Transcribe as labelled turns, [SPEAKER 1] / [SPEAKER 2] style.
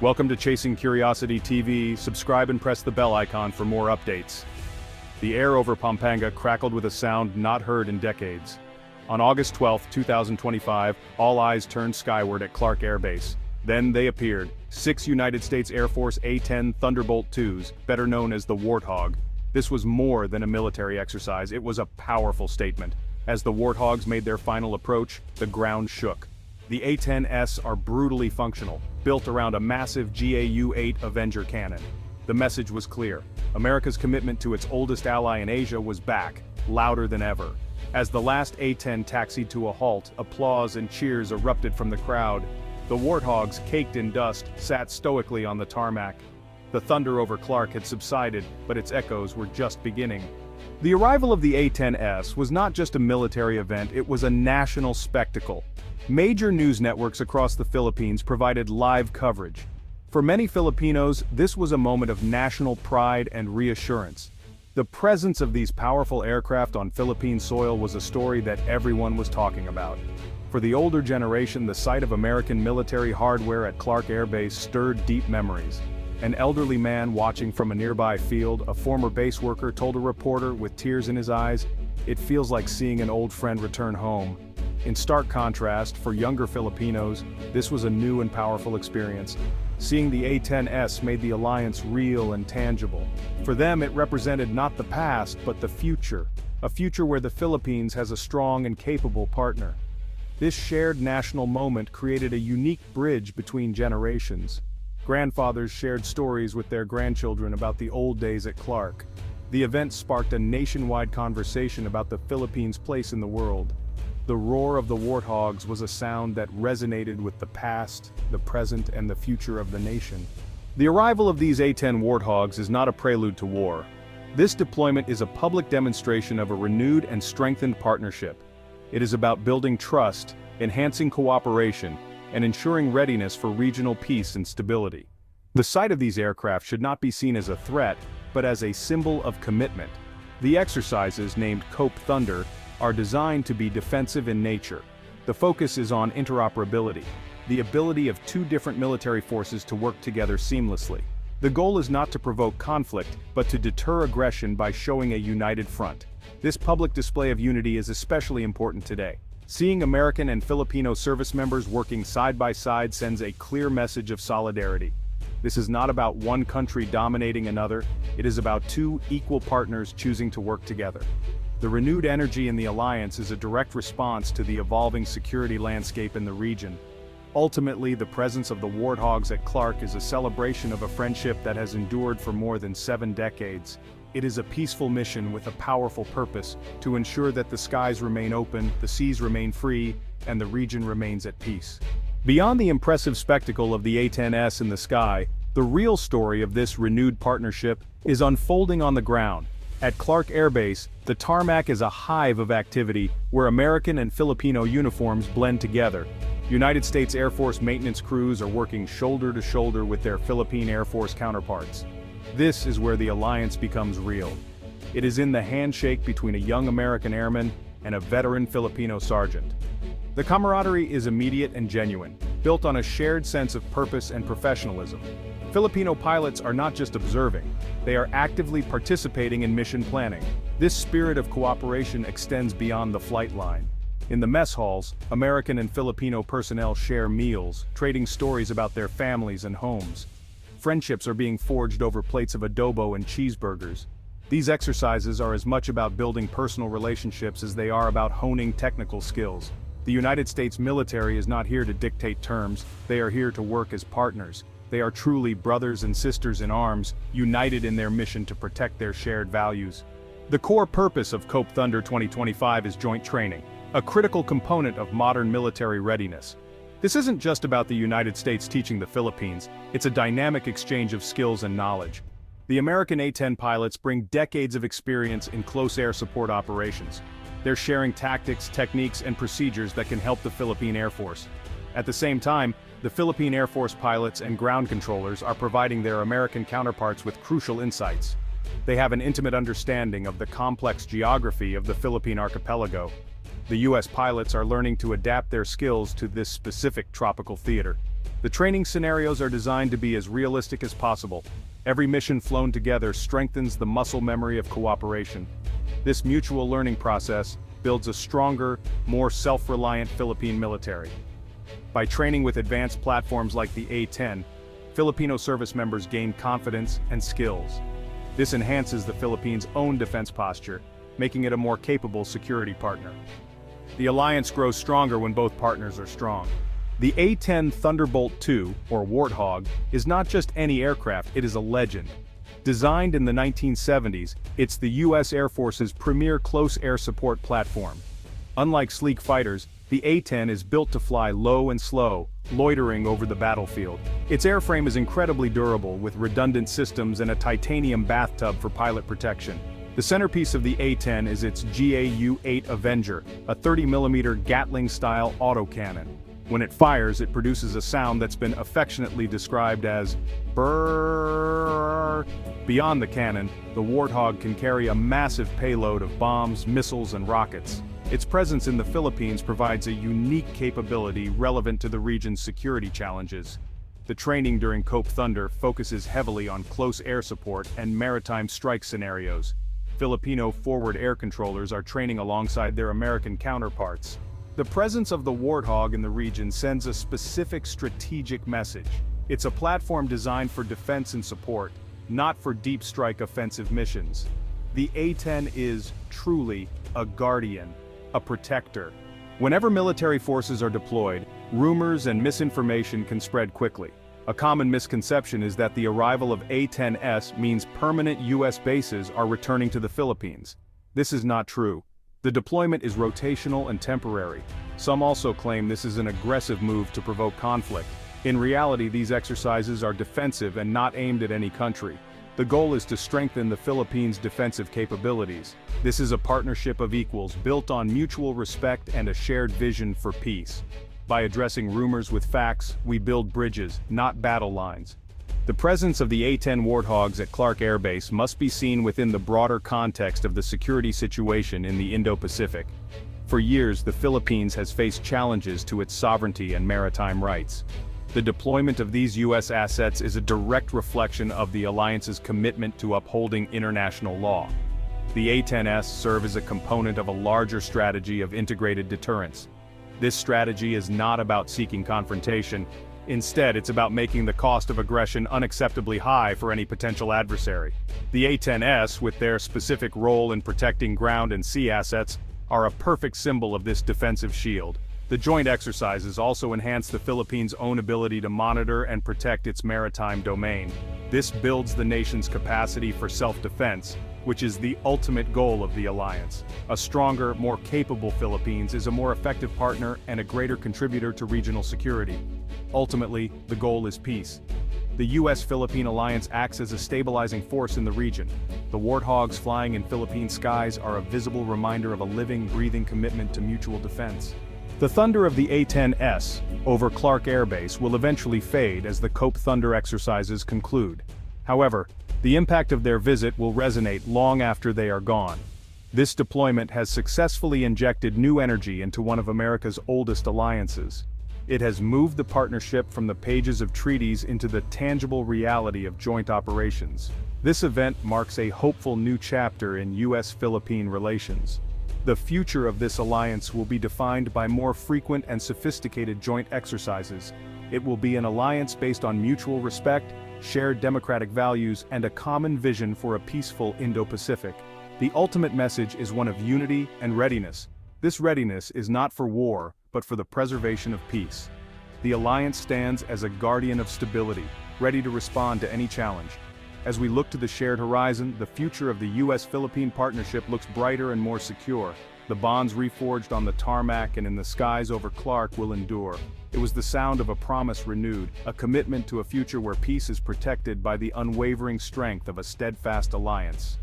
[SPEAKER 1] Welcome to Chasing Curiosity TV. Subscribe and press the bell icon for more updates. The air over Pampanga crackled with a sound not heard in decades. On August 12, 2025, all eyes turned skyward at Clark Air Base. Then they appeared, 6 United States Air Force A-10 Thunderbolt IIs, better known as the Warthog. This was more than a military exercise, it was a powerful statement. As the Warthogs made their final approach, the ground shook. The A-10s are brutally functional, built around a massive GAU-8 Avenger cannon. The message was clear. America's commitment to its oldest ally in Asia was back, louder than ever. As the last A-10 taxied to a halt, applause and cheers erupted from the crowd. The Warthogs, caked in dust, sat stoically on the tarmac. The thunder over Clark had subsided, but its echoes were just beginning. The arrival of the A-10s was not just a military event, it was a national spectacle. Major news networks across the Philippines provided live coverage. For many Filipinos, this was a moment of national pride and reassurance. The presence of these powerful aircraft on Philippine soil was a story that everyone was talking about. For the older generation, the sight of American military hardware at Clark Air Base stirred deep memories. An elderly man watching from a nearby field, a former base worker, told a reporter with tears in his eyes, "It feels like seeing an old friend return home." In stark contrast, for younger Filipinos, this was a new and powerful experience. Seeing the A-10s made the alliance real and tangible. For them, it represented not the past, but the future. A future where the Philippines has a strong and capable partner. This shared national moment created a unique bridge between generations. Grandfathers shared stories with their grandchildren about the old days at Clark. The event sparked a nationwide conversation about the Philippines' place in the world. The roar of the Warthogs was a sound that resonated with the past, the present, and the future of the nation. The arrival of these A-10 Warthogs is not a prelude to war. This deployment is a public demonstration of a renewed and strengthened partnership. It is about building trust, enhancing cooperation, and ensuring readiness for regional peace and stability. The sight of these aircraft should not be seen as a threat, but as a symbol of commitment. The exercises, named Cope Thunder, are designed to be defensive in nature. The focus is on interoperability, the ability of two different military forces to work together seamlessly. The goal is not to provoke conflict, but to deter aggression by showing a united front. This public display of unity is especially important today. Seeing American and Filipino service members working side by side sends a clear message of solidarity. This is not about one country dominating another, it is about two equal partners choosing to work together. The renewed energy in the alliance is a direct response to the evolving security landscape in the region. Ultimately, the presence of the Warthogs at Clark is a celebration of a friendship that has endured for more than 7 decades. It is a peaceful mission with a powerful purpose to ensure that the skies remain open, the seas remain free, and the region remains at peace. Beyond the impressive spectacle of the A-10s in the sky, the real story of this renewed partnership is unfolding on the ground. At Clark Air Base, the tarmac is a hive of activity where American and Filipino uniforms blend together. United States Air Force maintenance crews are working shoulder to shoulder with their Philippine Air Force counterparts. This is where the alliance becomes real. It is in the handshake between a young American airman and a veteran Filipino sergeant. The camaraderie is immediate and genuine, built on a shared sense of purpose and professionalism. Filipino pilots are not just observing, they are actively participating in mission planning. This spirit of cooperation extends beyond the flight line. In the mess halls, American and Filipino personnel share meals, trading stories about their families and homes. Friendships are being forged over plates of adobo and cheeseburgers. These exercises are as much about building personal relationships as they are about honing technical skills. The United States military is not here to dictate terms, they are here to work as partners. They are truly brothers and sisters in arms, united in their mission to protect their shared values. The core purpose of Cope Thunder 2025 is joint training, a critical component of modern military readiness. This isn't just about the United States teaching the Philippines, it's a dynamic exchange of skills and knowledge. The American A-10 pilots bring decades of experience in close air support operations. They're sharing tactics, techniques, and procedures that can help the Philippine Air Force. At the same time, the Philippine Air Force pilots and ground controllers are providing their American counterparts with crucial insights. They have an intimate understanding of the complex geography of the Philippine archipelago. The U.S. pilots are learning to adapt their skills to this specific tropical theater. The training scenarios are designed to be as realistic as possible. Every mission flown together strengthens the muscle memory of cooperation. This mutual learning process builds a stronger, more self-reliant Philippine military. By training with advanced platforms like the A-10, Filipino service members gain confidence and skills. This enhances the Philippines' own defense posture, making it a more capable security partner. The alliance grows stronger when both partners are strong. The A-10 Thunderbolt II, or Warthog, is not just any aircraft, it is a legend. Designed in the 1970s, it's the U.S. Air Force's premier close air support platform. Unlike sleek fighters, the A-10 is built to fly low and slow, loitering over the battlefield. Its airframe is incredibly durable, with redundant systems and a titanium bathtub for pilot protection. The centerpiece of the A-10 is its GAU-8 Avenger, a 30mm Gatling-style autocannon. When it fires, it produces a sound that's been affectionately described as brrrr. Beyond the cannon, the Warthog can carry a massive payload of bombs, missiles, and rockets. Its presence in the Philippines provides a unique capability relevant to the region's security challenges. The training during Cope Thunder focuses heavily on close air support and maritime strike scenarios. Filipino forward air controllers are training alongside their American counterparts. The presence of the Warthog in the region sends a specific strategic message. It's a platform designed for defense and support, not for deep strike offensive missions. The A-10 is truly a guardian, a protector. Whenever military forces are deployed, rumors and misinformation can spread quickly. A common misconception is that the arrival of A-10s means permanent U.S. bases are returning to the Philippines. This is not true. The deployment is rotational and temporary. Some also claim this is an aggressive move to provoke conflict. In reality, these exercises are defensive and not aimed at any country. The goal is to strengthen the Philippines' defensive capabilities. This is a partnership of equals built on mutual respect and a shared vision for peace. By addressing rumors with facts, we build bridges, not battle lines. The presence of the A-10 Warthogs at Clark Air Base must be seen within the broader context of the security situation in the Indo-Pacific. For years, the Philippines has faced challenges to its sovereignty and maritime rights. The deployment of these U.S. assets is a direct reflection of the alliance's commitment to upholding international law. The A-10s serve as a component of a larger strategy of integrated deterrence. This strategy is not about seeking confrontation. Instead, it's about making the cost of aggression unacceptably high for any potential adversary. The A-10s, with their specific role in protecting ground and sea assets, are a perfect symbol of this defensive shield. The joint exercises also enhance the Philippines' own ability to monitor and protect its maritime domain. This builds the nation's capacity for self-defense, which is the ultimate goal of the alliance. A stronger, more capable Philippines is a more effective partner and a greater contributor to regional security. Ultimately, the goal is peace. The U.S.-Philippine alliance acts as a stabilizing force in the region. The Warthogs flying in Philippine skies are a visible reminder of a living, breathing commitment to mutual defense. The thunder of the A-10s over Clark Air Base will eventually fade as the Cope Thunder exercises conclude. However, the impact of their visit will resonate long after they are gone. This deployment has successfully injected new energy into one of America's oldest alliances. It has moved the partnership from the pages of treaties into the tangible reality of joint operations. This event marks a hopeful new chapter in U.S.-Philippine relations. The future of this alliance will be defined by more frequent and sophisticated joint exercises. It will be an alliance based on mutual respect, shared democratic values, and a common vision for a peaceful Indo-Pacific. The ultimate message is one of unity and readiness. This readiness is not for war, but for the preservation of peace. The alliance stands as a guardian of stability, ready to respond to any challenge. As we look to the shared horizon, the future of the U.S.-Philippine partnership looks brighter and more secure. The bonds reforged on the tarmac and in the skies over Clark will endure. It was the sound of a promise renewed, a commitment to a future where peace is protected by the unwavering strength of a steadfast alliance.